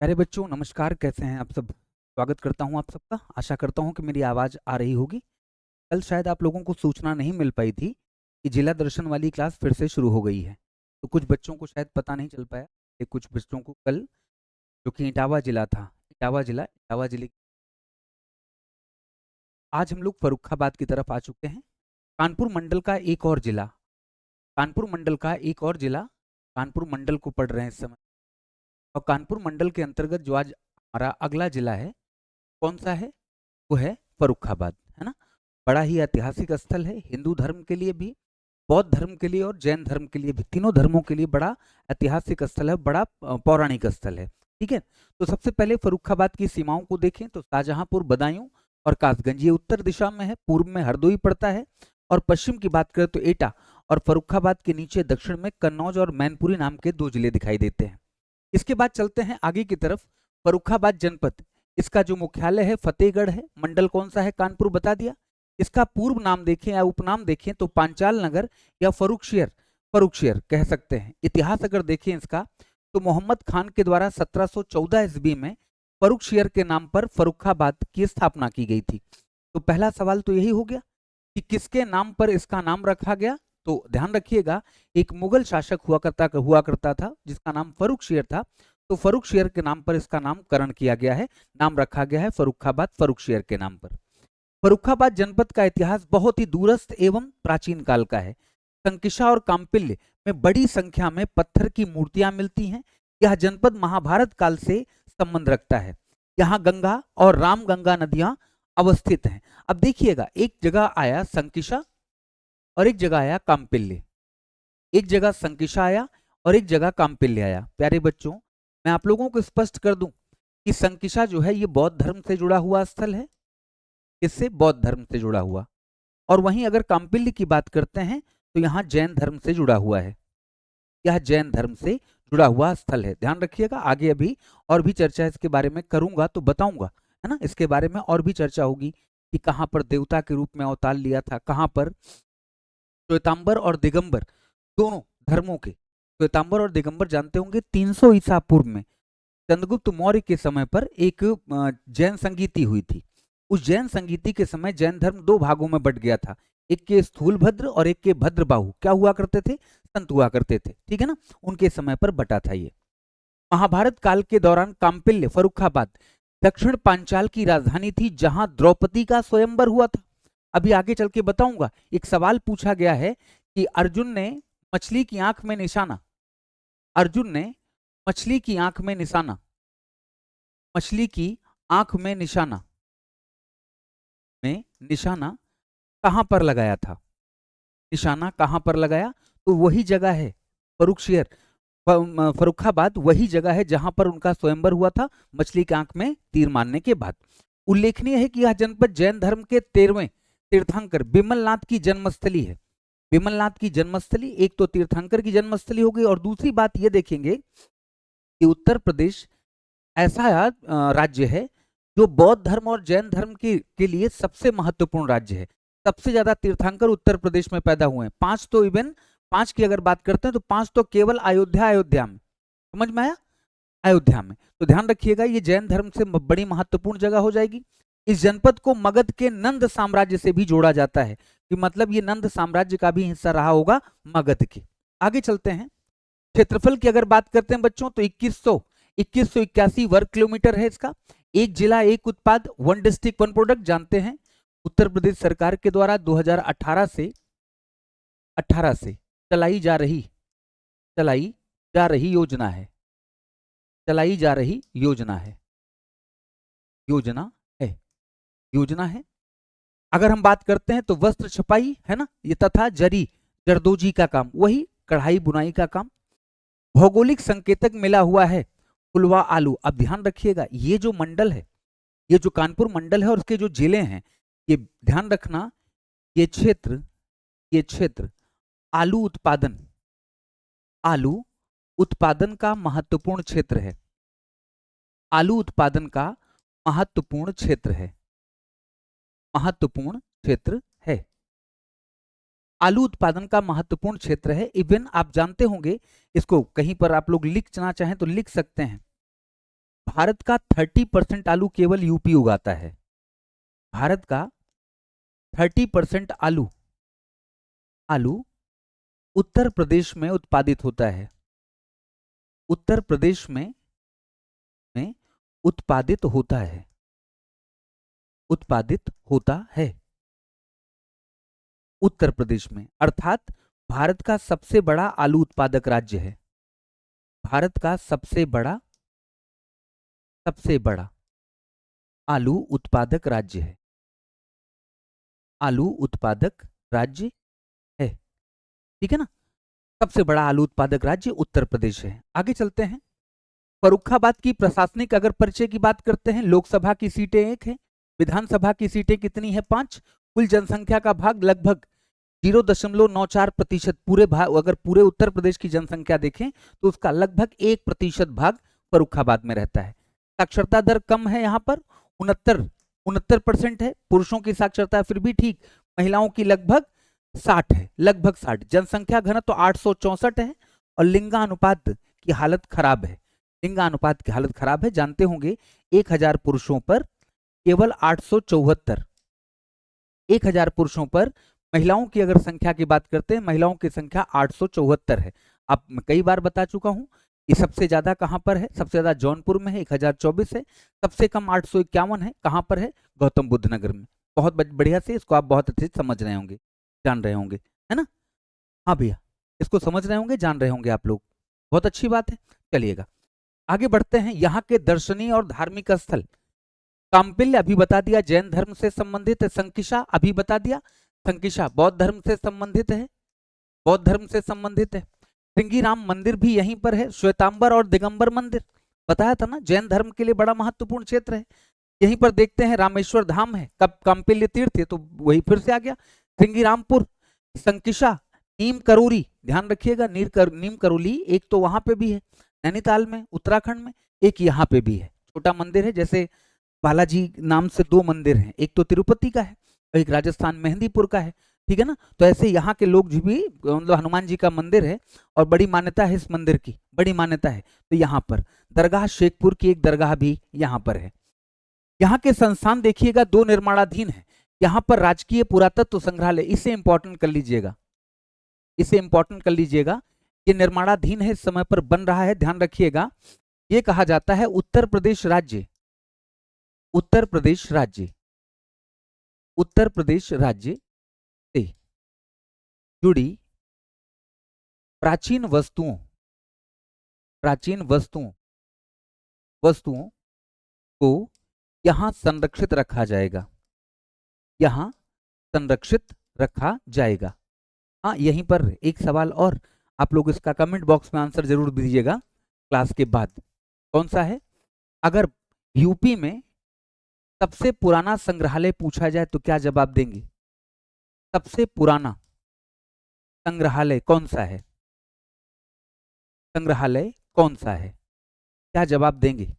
प्यारे बच्चों, नमस्कार। कैसे हैं आप सब? स्वागत करता हूं आप सबका। आशा करता हूं कि मेरी आवाज़ आ रही होगी। कल शायद आप लोगों को सूचना नहीं मिल पाई थी कि जिला दर्शन वाली क्लास फिर से शुरू हो गई है। तो कुछ बच्चों को शायद पता नहीं चल पाया कि कुछ बच्चों को कल, जो कि इटावा जिला था, इटावा जिले, आज हम लोग फर्रुखाबाद की तरफ आ चुके हैं। कानपुर मंडल का एक और जिला, कानपुर मंडल का एक और जिला, कानपुर मंडल को पढ़ रहे हैं इस समय। और कानपुर मंडल के अंतर्गत जो आज हमारा अगला जिला है, कौन सा है? वो है फर्रुखाबाद, है ना। बड़ा ही ऐतिहासिक स्थल है, हिंदू धर्म के लिए भी, बौद्ध धर्म के लिए और जैन धर्म के लिए भी, तीनों धर्मों के लिए बड़ा ऐतिहासिक स्थल है, बड़ा पौराणिक स्थल है। ठीक है। तो सबसे पहले फर्रुखाबाद की सीमाओं को देखें तो शाहजहांपुर, बदायूं और कासगंज ये उत्तर दिशा में है, पूर्व में हरदोई पड़ता है, और पश्चिम की बात करें तो एटा, और फर्रुखाबाद के नीचे दक्षिण में कन्नौज और मैनपुरी नाम के दो जिले दिखाई देते हैं। इसके बाद चलते हैं आगे की तरफ। फर्रुखाबाद जनपद, इसका जो मुख्यालय है फतेहगढ़ है। मंडल कौन सा है? कानपुर बता दिया। इसका पूर्व नाम देखें या उपनाम देखें तो पांचाल नगर या फर्रुखशहर, फर्रुखशहर कह सकते हैं। इतिहास अगर देखें इसका तो मोहम्मद खान के द्वारा 1714 ईस्वी में फर्रुखशहर के नाम पर फर्रुखाबाद की स्थापना की गई थी। तो पहला सवाल तो यही हो गया कि किसके नाम पर इसका नाम रखा गया। तो ध्यान रखिएगा, एक मुगल शासक हुआ करता था जिसका नाम फर्रुखशहर था। तो फर्रुखशहर के नाम पर इसका नामकरण किया गया है, नाम रखा गया है फर्रुखाबाद, फर्रुखशहर के नाम पर। फर्रुखाबाद जनपद का इतिहास बहुत ही दूरस्थ एवं प्राचीन काल का है। संकिशा और काम्पिल्य में बड़ी संख्या में पत्थर की मूर्तियां मिलती हैं। यह जनपद महाभारत काल से संबंध रखता है। यहाँ गंगा और रामगंगा नदियां अवस्थित हैं। अब देखिएगा, एक जगह आया संकिशा और एक जगह आया काम्पिल्य। एक जगह संकिशा आया और एक जगह काम्पिल्य आया। प्यारे बच्चों, मैं आप लोगों को स्पष्ट कर दूं कि संकिशा जो है ये बौद्ध धर्म से जुड़ा हुआ स्थल है। इससे बौद्ध धर्म से जुड़ा हुआ। और वहीं अगर काम्पिल्य की बात करते हैं तो यहाँ जैन धर्म से जुड़ा हुआ है। यह जैन धर्म से जुड़ा हुआ स्थल है। ध्यान रखिएगा, आगे अभी और भी चर्चा इसके बारे में करूंगा तो बताऊंगा, है ना। इसके बारे में और भी चर्चा होगी कि कहाँ पर देवता के रूप में अवतार लिया था, कहाँ पर श्वेतांबर और दिगंबर दोनों धर्मों के, श्वेतांबर और दिगंबर जानते होंगे 300 ईसा पूर्व में चंद्रगुप्त मौर्य के समय पर एक जैन संगीति हुई थी। उस जैन संगीति के समय जैन धर्म दो भागों में बट गया था। एक के स्थूल भद्र और एक के भद्रबाहु क्या हुआ करते थे? संत हुआ करते थे। ठीक है ना, उनके समय पर बटा था ये। महाभारत काल के दौरान काम्पिल्य, फर्रुखाबाद दक्षिण पांचाल की राजधानी थी जहां द्रौपदी का स्वयंवर हुआ था। अभी आगे चल के बताऊंगा। एक सवाल पूछा गया है कि अर्जुन ने मछली की आंख में निशाना, अर्जुन ने मछली की आंख में निशाना, मछली की आंख में निशाना, में निशाना कहां पर लगाया था? निशाना कहां पर लगाया? तो वही जगह है फर्रुखशहर, फर्रुखाबाद वही जगह है जहां पर उनका स्वयंवर हुआ था मछली की आंख में तीर मारने के बाद। उल्लेखनीय है कि यह जनपद जैन धर्म के 13वें तीर्थंकर बिमलनाथ की जन्मस्थली है। बिमलनाथ की जन्मस्थली, एक तो तीर्थंकर की जन्मस्थली हो गई, और दूसरी बात ये देखेंगे कि उत्तर प्रदेश ऐसा राज्य है जो बौद्ध धर्म और जैन धर्म के लिए सबसे महत्वपूर्ण राज्य है। सबसे ज्यादा तीर्थंकर उत्तर प्रदेश में पैदा हुए हैं। पांच तो इवन, पांच की अगर बात करते हैं तो पांच तो केवल अयोध्या में, समझ में आया? अयोध्या में। तो ध्यान रखिएगा, ये जैन धर्म से बड़ी महत्वपूर्ण जगह हो जाएगी। इस जनपद को मगध के नंद साम्राज्य से भी जोड़ा जाता है, कि मतलब ये नंद साम्राज्य का भी हिस्सा रहा होगा मगध के। आगे चलते हैं। क्षेत्रफल की अगर बात करते हैं बच्चों तो 2181 वर्ग किलोमीटर है इसका। एक जिला एक उत्पाद, वन डिस्ट्रिक्ट वन प्रोडक्ट जानते हैं, उत्तर प्रदेश सरकार के द्वारा 2018 से चलाई जा रही योजना है, चलाई जा रही योजना है, योजना है, योजना है। अगर हम बात करते हैं तो वस्त्र छपाई है ना, ये तथा जरदोजी का काम, वही कढ़ाई बुनाई का काम। भौगोलिक संकेतक मिला हुआ है फुलवा आलू। अब ध्यान रखिएगा, ये जो मंडल है, ये जो कानपुर मंडल है और उसके जो जिले हैं, ये ध्यान रखना, ये क्षेत्र आलू उत्पादन का महत्वपूर्ण क्षेत्र है। आलू उत्पादन का महत्वपूर्ण क्षेत्र है, महत्वपूर्ण क्षेत्र है। आलू उत्पादन का महत्वपूर्ण क्षेत्र है। इवन आप जानते होंगे, इसको कहीं पर आप लोग लिखना चाहें तो लिख सकते हैं, भारत का 30% आलू केवल यूपी उगाता है। भारत का 30% आलू उत्तर प्रदेश में उत्पादित होता है। उत्तर प्रदेश में उत्पादित होता है। उत्पादित होता है उत्तर प्रदेश में, अर्थात भारत का सबसे बड़ा आलू उत्पादक राज्य है। भारत का सबसे बड़ा आलू उत्पादक राज्य है। आलू उत्पादक राज्य है, ठीक है ना। सबसे बड़ा आलू उत्पादक राज्य उत्तर प्रदेश है। आगे चलते हैं। फर्रुखाबाद की प्रशासनिक अगर परिचय की बात करते हैं, लोकसभा की सीटें 1 है, विधानसभा की सीटें कितनी है 5, कुल जनसंख्या का भाग लगभग 0.94%। पूरे भाग, अगर पूरे उत्तर प्रदेश की जनसंख्या देखें तो उसका लगभग 1% भाग फर्रुखाबाद में रहता है। साक्षरता दर कम है यहाँ पर, 69% है। पुरुषों की साक्षरता फिर भी ठीक, महिलाओं की लगभग 60 है, लगभग 60। जनसंख्या घनत्व तो 864 है और लिंगानुपात की हालत खराब है। लिंगानुपात की हालत खराब है, जानते होंगे 1000 पुरुषों पर केवल 874। 1000 पुरुषों पर महिलाओं की अगर संख्या की बात करते हैं, महिलाओं की संख्या 874 है। अब मैं कई बार बता चुका हूं, ये सबसे ज्यादा कहां पर है, सबसे ज्यादा जौनपुर में है 1024 है, सबसे कम 851 है, कहां पर है, गौतम बुद्ध नगर में। बहुत बढ़िया से इसको आप बहुत अच्छे से समझ रहे होंगे, जान रहे होंगे, है ना। हाँ भैया, इसको समझ रहे होंगे, जान रहे होंगे आप लोग, बहुत अच्छी बात है। चलिएगा आगे बढ़ते हैं। यहाँ के दर्शनीय और धार्मिक स्थल, काम्पिल्य अभी बता दिया, जैन धर्म से संबंधित है। संकिशा अभी बता दिया, संकिशा बौद्ध धर्म से संबंधित है, बौद्ध धर्म से संबंधित है। श्रृंगीराम मंदिर भी यहीं पर है। श्वेतांबर और दिगंबर मंदिर बताया था ना, जैन धर्म के लिए बड़ा महत्वपूर्ण क्षेत्र है। यहीं पर देखते हैं रामेश्वर धाम है, कब काम्पिल्य तीर्थ है तो वही फिर से आ गया। श्रृंगीरामपुर, संकिशा, नीम करोली, ध्यान रखिएगा, नीम करोली एक तो वहां पे भी है नैनीताल में, उत्तराखंड में, एक यहाँ पे भी है छोटा मंदिर है। जैसे बालाजी नाम से 2 मंदिर हैं, एक तो तिरुपति का है और एक राजस्थान मेहंदीपुर का है, ठीक है ना। तो ऐसे यहाँ के लोग भी, मतलब हनुमान जी का मंदिर है और बड़ी मान्यता है इस मंदिर की, बड़ी मान्यता है। तो यहाँ पर दरगाह शेखपुर की एक दरगाह भी यहाँ पर है। यहाँ के संस्थान देखिएगा 2 निर्माणाधीन है। यहाँ पर राजकीय पुरातत्व संग्रहालय, इसे इंपॉर्टेंट कर लीजिएगा, इसे इंपॉर्टेंट कर लीजिएगा, ये निर्माणाधीन है, इस समय पर बन रहा है, ध्यान रखिएगा। ये कहा जाता है उत्तर प्रदेश राज्य, उत्तर प्रदेश राज्य, उत्तर प्रदेश राज्य से जुड़ी प्राचीन वस्तुओं, प्राचीन वस्तुओं को यहां संरक्षित रखा जाएगा, यहां संरक्षित रखा जाएगा। हाँ, यहीं पर एक सवाल और, आप लोग इसका कमेंट बॉक्स में आंसर जरूर दीजिएगा क्लास के बाद। कौन सा है? अगर यूपी में सबसे पुराना संग्रहालय पूछा जाए तो क्या जवाब देंगे? सबसे पुराना संग्रहालय कौन सा है? संग्रहालय कौन सा है, क्या जवाब देंगे?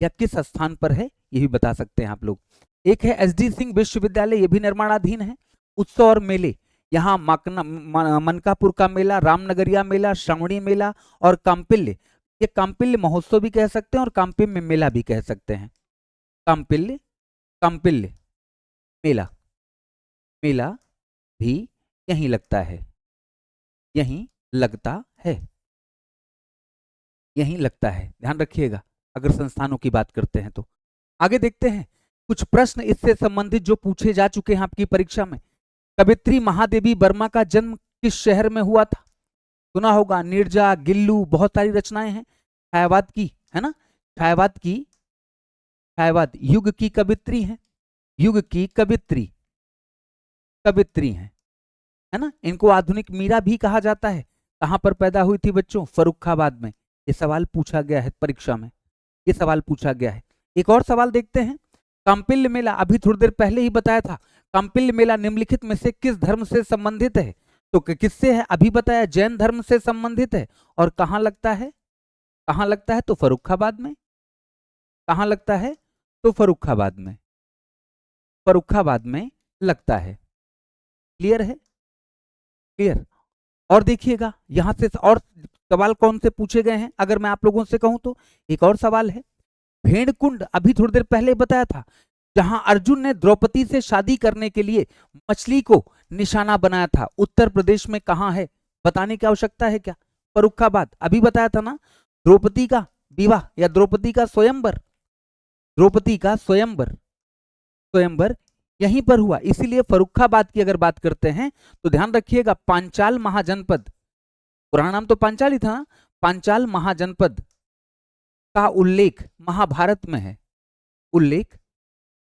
या किस स्थान पर है, ये भी बता सकते हैं आप लोग। एक है एसडी सिंह विश्वविद्यालय, ये भी निर्माणाधीन है। उत्सव और मेले, यहाँ मनकापुर का मेला, रामनगरिया मेला, श्रावणी मेला और काम्पिल्य, ये काम्पिल्य महोत्सव भी कह सकते हैं और काम्पिल्य मेला भी कह सकते हैं। काम्पिल्य, काम्पिल्य मेला, मेला भी यहीं लगता है, यहीं लगता है, यहीं लगता है, ध्यान रखिएगा अगर संस्थानों की बात करते हैं तो। आगे देखते हैं कुछ प्रश्न इससे संबंधित जो पूछे जा चुके हैं आपकी परीक्षा में। कवित्री महादेवी वर्मा का जन्म किस शहर में हुआ था? सुना होगा, नीरजा, गिल्लू, बहुत सारी रचनाएं हैं। छायावाद की, है ना, छायावाद की, छायावाद युग की कवित्री है, युग की कवित्री, कवित्री है ना। इनको आधुनिक मीरा भी कहा जाता है। कहां पर पैदा हुई थी बच्चों? फर्रुखाबाद में। ये सवाल पूछा गया है परीक्षा में, ये सवाल पूछा गया है। एक और सवाल देखते हैं। काम्पिल्य मेला, अभी थोड़ी देर पहले ही बताया था, काम्पिल्य मेला निम्नलिखित में से किस धर्म से संबंधित है? तो किससे है? अभी बताया जैन धर्म से संबंधित है। और कहां लगता है? कहां लगता है? तो फर्रुखाबाद में। कहां लगता है? तो फर्रुखाबाद में, फर्रुखाबाद में लगता है। क्लियर है? क्लियर। और देखिएगा यहां से और सवाल कौन से पूछे गए हैं, अगर मैं आप लोगों से कहूं तो एक और सवाल है। भेड़कुंड अभी थोड़ी देर पहले बताया था, जहां अर्जुन ने द्रौपदी से शादी करने के लिए मछली को निशाना बनाया था, उत्तर प्रदेश में कहां है? बताने की आवश्यकता है क्या? फर्रुखाबाद, अभी बताया था ना, द्रौपदी का विवाह या द्रौपदी का स्वयंवर, द्रौपदी का स्वयंवर, स्वयंवर यहीं पर हुआ। इसीलिए फर्रुखाबाद की अगर बात करते हैं तो ध्यान रखिएगा, पांचाल महाजनपद, पुराना नाम तो पांचाल ही था, पांचाल महाजनपद का उल्लेख महाभारत में है, उल्लेख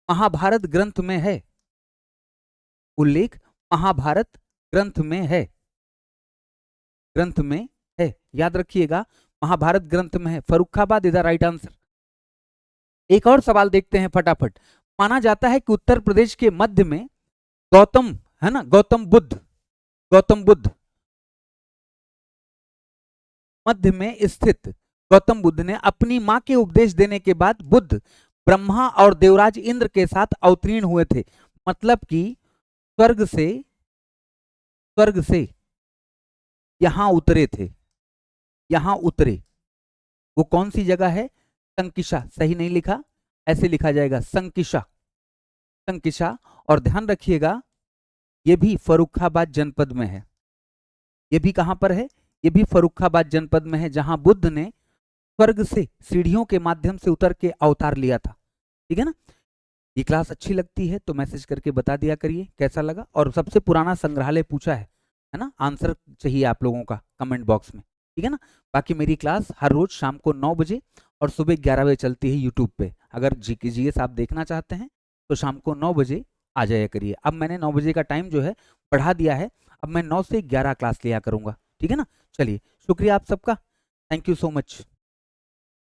महाभारत ग्रंथ में है, उल्लेख महाभारत ग्रंथ में है, ग्रंथ में है, याद रखिएगा, महाभारत ग्रंथ में है। Farrukhabad is the right answer. एक और सवाल देखते हैं फटाफट। माना जाता है कि उत्तर प्रदेश के मध्य में गौतम, है ना, गौतम बुद्ध, गौतम बुद्ध, मध्य में स्थित गौतम बुद्ध ने अपनी मां के उपदेश देने के बाद बुद्ध ब्रह्मा और देवराज इंद्र के साथ अवतीर्ण हुए थे। मतलब कि स्वर्ग से यहां उतरे थे, यहां उतरे। वो कौन सी जगह है? संकिशा, सही नहीं लिखा, ऐसे लिखा जाएगा संकिशा, संकिशा। और ध्यान रखिएगा ये भी फर्रुखाबाद जनपद में है, ये भी कहां पर है? ये भी फर्रुखाबाद जनपद में है, जहां बुद्ध ने स्वर्ग से सीढ़ियों के माध्यम से उतर के अवतार लिया था। ठीक है ना? ये क्लास अच्छी लगती है तो मैसेज करके बता दिया करिए कैसा लगा। और सबसे पुराना संग्रहालय पूछा है ना, आंसर चाहिए आप लोगों का कमेंट बॉक्स में, ठीक है ना। बाकी मेरी क्लास हर रोज शाम को 9 बजे और सुबह 11 बजे चलती है यूट्यूब पे। अगर जीएस आप देखना चाहते हैं तो शाम को 9 बजे आ जाया करिए। अब मैंने 9 बजे का टाइम जो है बढ़ा दिया है, अब मैं 9 से 11 क्लास लिया करूंगा, ठीक है ना। चलिए, शुक्रिया आप सबका, थैंक यू सो मच।